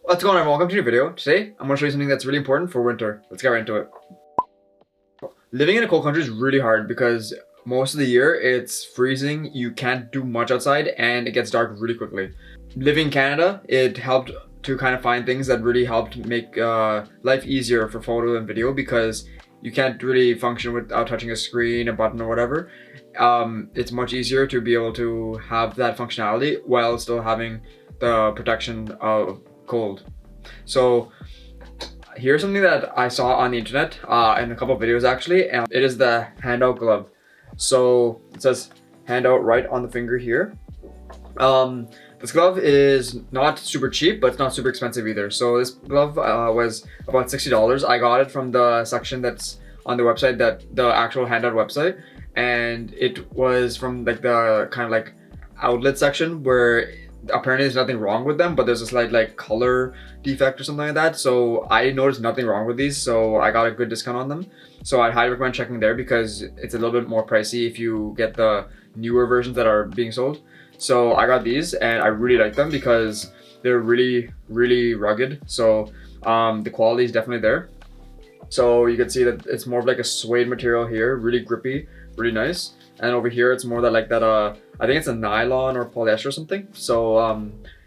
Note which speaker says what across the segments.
Speaker 1: What's going on? Welcome to a new video. Today, I'm going to show you something that's really important for winter. Let's get right into it. Living in a cold country is really hard because most of the year it's freezing, you can't do much outside, and it gets dark really quickly. Living in Canada, it helped to kind of find things that really helped make life easier for photo and video because you can't really function without touching a screen, a button, or whatever. It's much easier to be able to have that functionality while still having the protection of cold. So here's something that I saw on the internet in a couple of videos actually, and it is the Handout glove. So it says Handout right on the finger here. This glove is not super cheap, but it's not super expensive either. So this glove was about $60. I got it from the section that's on the website, that the actual Handout website, and it was from like the kind of like outlet section where apparently there's nothing wrong with them, but there's a slight like color defect or something like that. So I noticed nothing wrong with these, so I got a good discount on them. So I'd highly recommend checking there because it's a little bit more pricey if you get the newer versions that are being sold. So I got these and I really like them because they're really rugged. So the quality is definitely there. So you can see that it's more of like a suede material here, really grippy, really nice. And over here it's more that like that I think it's a nylon or polyester or something. So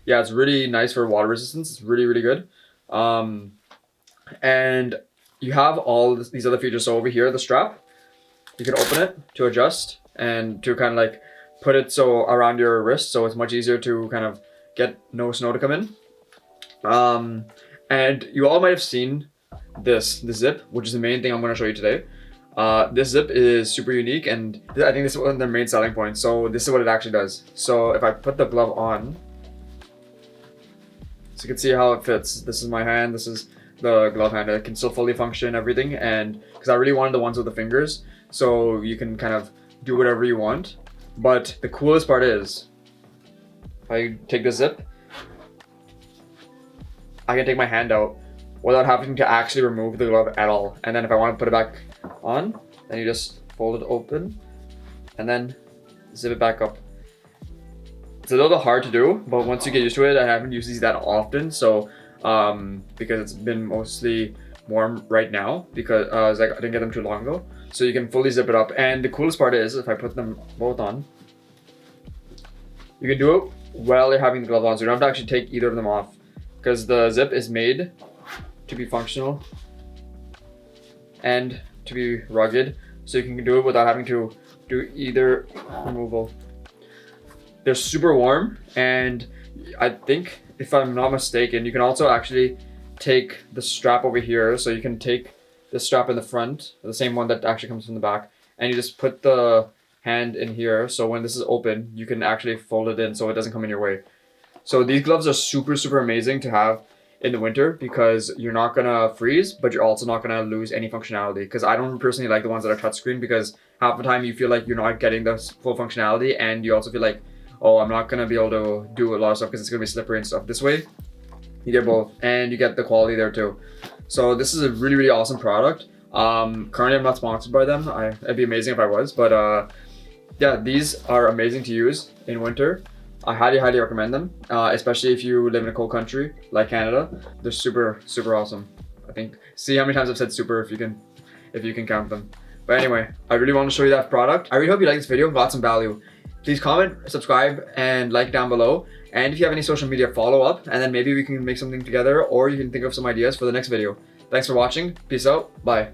Speaker 1: yeah, it's really nice for water resistance. It's really good. And you have all these other features. So over here, the strap, you can open it to adjust and to kind of like put it so around your wrist, so it's much easier to kind of get no snow to come in. And you all might have seen the zip, which is the main thing I'm going to show you today. This zip is super unique, and I think this is one of their main selling points. So this is what it actually does. So if I put the glove on, so you can see how it fits. This is my hand, this is the glove hand. It can still fully function, everything, and because I really wanted the ones with the fingers, so you can kind of do whatever you want. But the coolest part is, if I take the zip, I can take my hand out without having to actually remove the glove at all. And then if I want to put it back on, then you just fold it open and then zip it back up. It's a little bit hard to do, but once you get used to it, I haven't used these that often, so because it's been mostly warm right now because I didn't get them too long ago. So you can fully zip it up, and the coolest part is if I put them both on, you can do it while you're having the glove on, so you don't have to actually take either of them off because the zip is made to be functional and to be rugged, so you can do it without having to do either removal. They're super warm, and I think, if I'm not mistaken, you can also actually take the strap over here. So you can take the strap in the front, the same one that actually comes from the back, and you just put the hand in here, so when this is open you can actually fold it in so it doesn't come in your way. So these gloves are super amazing to have in the winter because you're not gonna freeze, but you're also not gonna lose any functionality. Because I don't personally like the ones that are touchscreen, because half the time you feel like you're not getting the full functionality, and you also feel like, oh, I'm not gonna be able to do a lot of stuff because it's gonna be slippery and stuff. This way, you get both, and you get the quality there too. So this is a really awesome product. Currently I'm not sponsored by them. It'd be amazing if I was, but yeah, these are amazing to use in winter. I highly recommend them, especially if you live in a cold country like Canada. They're super awesome. I think, see how many times I've said super if you can count them. But anyway, I really want to show you that product. I really hope you like this video and got some value. Please comment, subscribe, and like down below. And if you have any social media, follow up, and then maybe we can make something together, or you can think of some ideas for the next video. Thanks for watching. Peace out. Bye.